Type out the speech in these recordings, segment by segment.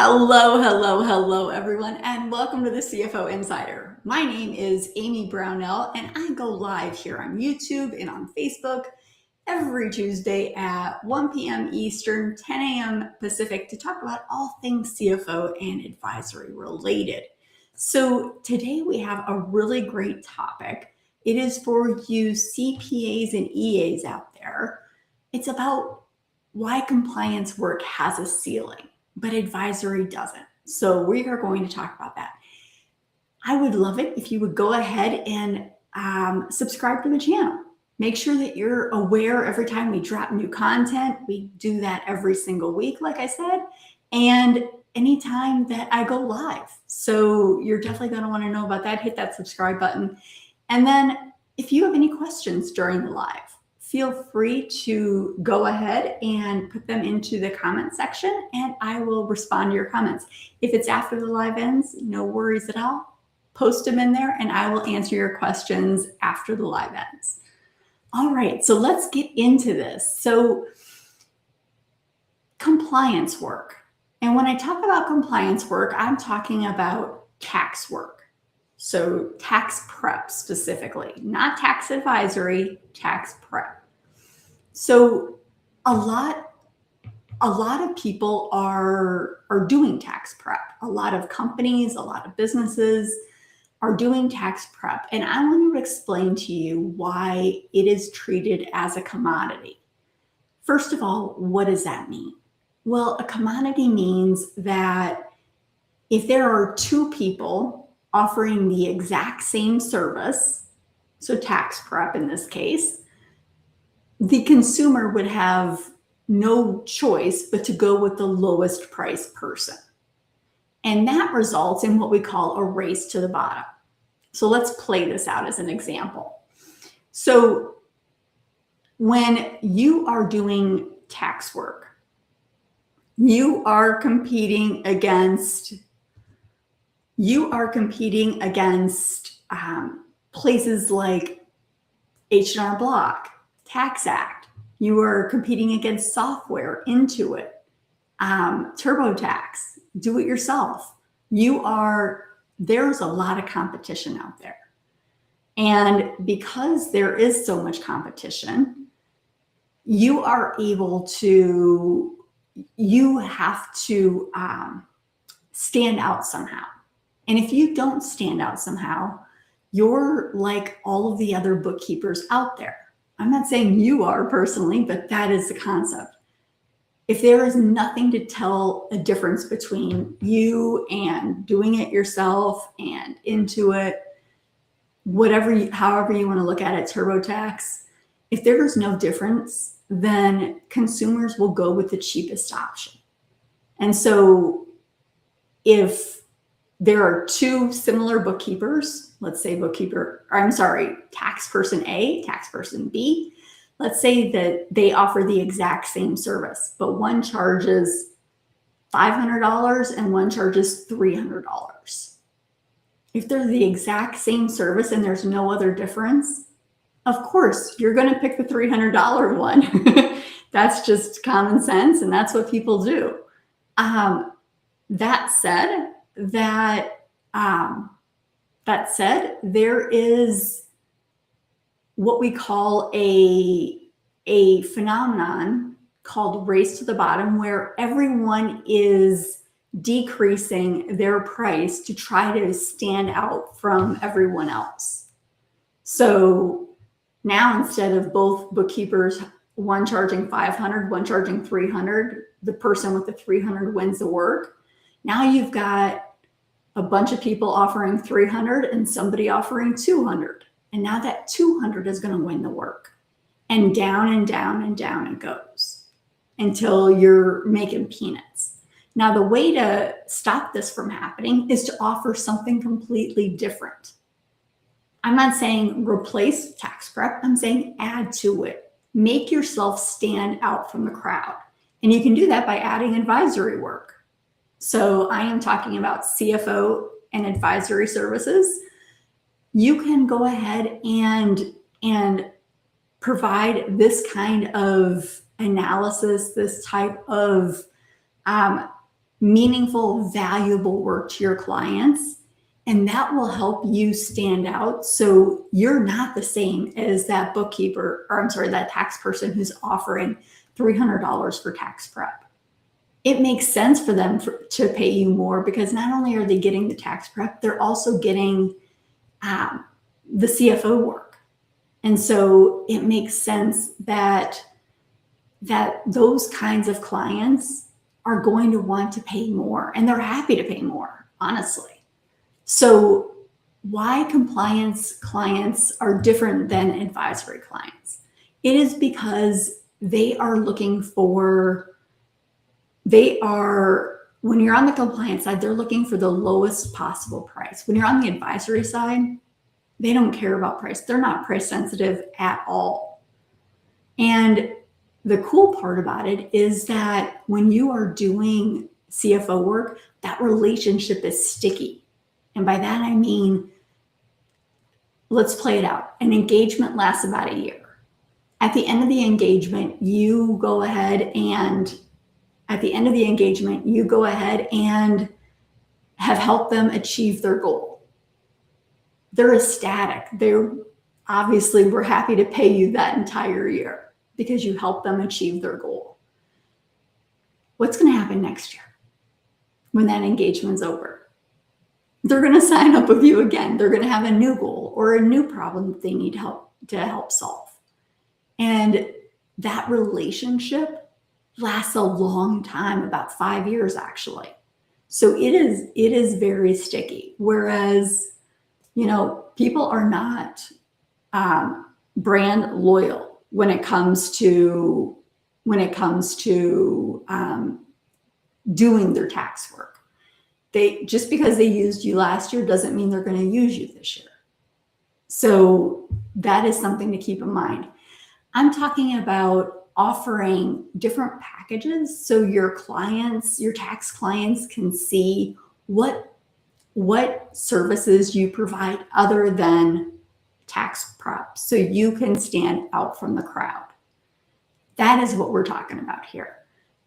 Hello, everyone, and welcome to the CFO Insider. My name is Amy Brownell, and I go live here on YouTube and on Facebook every Tuesday at 1 p.m. Eastern, 10 a.m. Pacific to talk about all things CFO and advisory related. So today we have a really great topic. It is for you CPAs and EAs out there. It's about why compliance work has a ceiling, but advisory doesn't. So we are going to talk about that. I would love it if you would go ahead and subscribe to the channel. Make sure that you're aware every time we drop new content. We do that every single week, like I said, and anytime that I go live. So you're definitely going to want to know about that. Hit that subscribe button. And then if you have any questions during the live, feel free to go ahead and put them into the comment section and I will respond to your comments. If it's after the live ends, no worries at all. Post them in there and I will answer your questions after the live ends. All right, so let's get into this. So compliance work. And when I talk about compliance work, I'm talking about tax work. So tax prep specifically, not tax advisory, tax prep. So a lot of people are doing tax prep. A lot of companies, a lot of businesses are doing tax prep. And I want to explain to you why it is treated as a commodity. First of all, what does that mean? Well, a commodity means that if there are two people offering the exact same service, so tax prep in this case, the consumer would have no choice but to go with the lowest price person. And that results in what we call a race to the bottom. So let's play this out as an example. So when you are doing tax work, you are competing against places like H&R Block, Tax Act. You are competing against software, Intuit, TurboTax, do it yourself. There's a lot of competition out there. And because there is so much competition, you have to stand out somehow. And if you don't stand out somehow, you're like all of the other bookkeepers out there. I'm not saying you are personally, but that is the concept. If there is nothing to tell a difference between you and doing it yourself and Intuit, however you want to look at it, TurboTax, if there is no difference, then consumers will go with the cheapest option. And so if there are two similar bookkeepers, let's say tax person A, tax person B, let's say that they offer the exact same service, but one charges $500 and one charges $300. If they're the exact same service and there's no other difference, of course, you're going to pick the $300 one. That's just common sense, and that's what people do. That said, there is what we call a phenomenon called race to the bottom, where everyone is decreasing their price to try to stand out from everyone else. So now instead of both bookkeepers, one charging $500, one charging $300, the person with the $300 wins the work. Now you've got a bunch of people offering $300 and somebody offering $200. And now that $200 is going to win the work. And down and down and down it goes until you're making peanuts. Now, the way to stop this from happening is to offer something completely different. I'm not saying replace tax prep. I'm saying add to it. Make yourself stand out from the crowd. And you can do that by adding advisory work. So I am talking about CFO and advisory services. You can go ahead and provide this kind of analysis, this type of meaningful, valuable work to your clients. And that will help you stand out. So you're not the same as that bookkeeper, or I'm sorry, that tax person who's offering $300 for tax prep. It makes sense for them to pay you more, because not only are they getting the tax prep, they're also getting the CFO work. And so it makes sense that those kinds of clients are going to want to pay more, and they're happy to pay more, honestly. So why compliance clients are different than advisory clients? It is because they are looking for, when you're on the compliance side, they're looking for the lowest possible price. When you're on the advisory side, they don't care about price. They're not price sensitive at all. And the cool part about it is that when you are doing CFO work, that relationship is sticky. And by that, I mean, let's play it out. An engagement lasts about a year. At the end of the engagement, you go ahead and have helped them achieve their goal. They're ecstatic. We're happy to pay you that entire year because you helped them achieve their goal. What's going to happen next year when that engagement's over? They're going to sign up with you again. They're going to have a new goal or a new problem that they need help solve. And that relationship lasts a long time, about 5 years actually. So it is very sticky. Whereas, people are not brand loyal when it comes to doing their tax work. Just because they used you last year doesn't mean they're going to use you this year. So that is something to keep in mind. I'm talking about offering different packages so your tax clients can see what services you provide other than tax prep, so you can stand out from the crowd. That is what we're talking about here.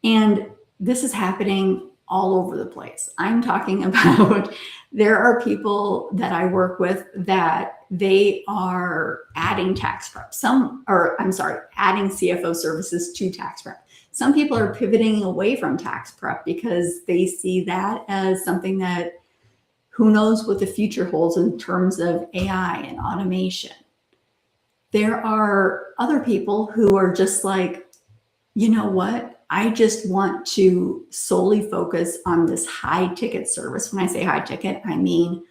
And this is happening all over the place. I'm talking about, there are people that I work with that they are adding tax prep. Adding CFO services to tax prep. Some people are pivoting away from tax prep because they see that as something that, who knows what the future holds in terms of AI and automation. There are other people who are just like, you know what? I just want to solely focus on this high ticket service. When I say high ticket, I mean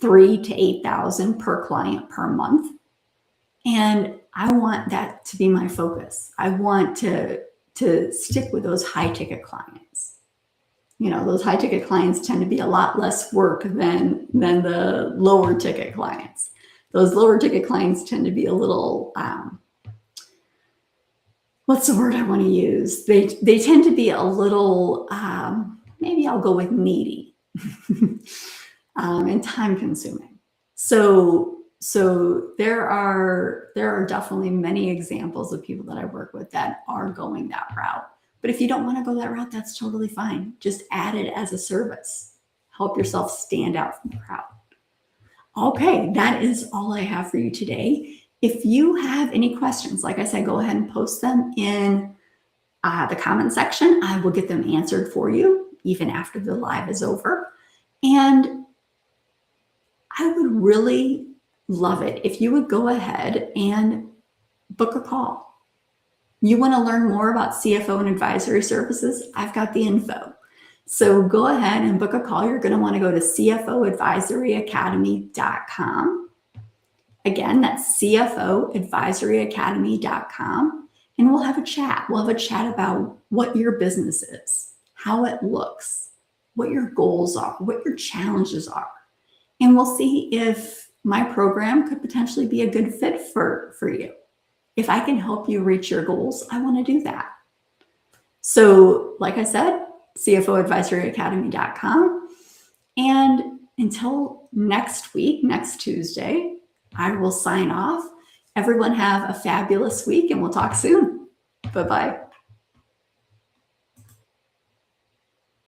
$3,000 to $8,000 per client per month. And I want that to be my focus. I want to stick with those high ticket clients. Those high ticket clients tend to be a lot less work than the lower ticket clients. Those lower ticket clients tend to be a little, what's the word I want to use? They tend to be a little, maybe I'll go with needy and time consuming. So there are definitely many examples of people that I work with that are going that route. But if you don't want to go that route, that's totally fine. Just add it as a service. Help yourself stand out from the crowd. Okay, that is all I have for you today. If you have any questions, like I said, go ahead and post them in the comment section. I will get them answered for you even after the live is over. And I would really love it if you would go ahead and book a call. You want to learn more about CFO and advisory services? I've got the info. So go ahead and book a call. You're going to want to go to CFOadvisoryacademy.com. Again, that's CFOadvisoryacademy.com. And we'll have a chat. We'll have a chat about what your business is, how it looks, what your goals are, what your challenges are. And we'll see if my program could potentially be a good fit for you. If I can help you reach your goals, I want to do that. So like I said, CFOadvisoryacademy.com. And until next week, next Tuesday, I will sign off. Everyone have a fabulous week and we'll talk soon. Bye-bye.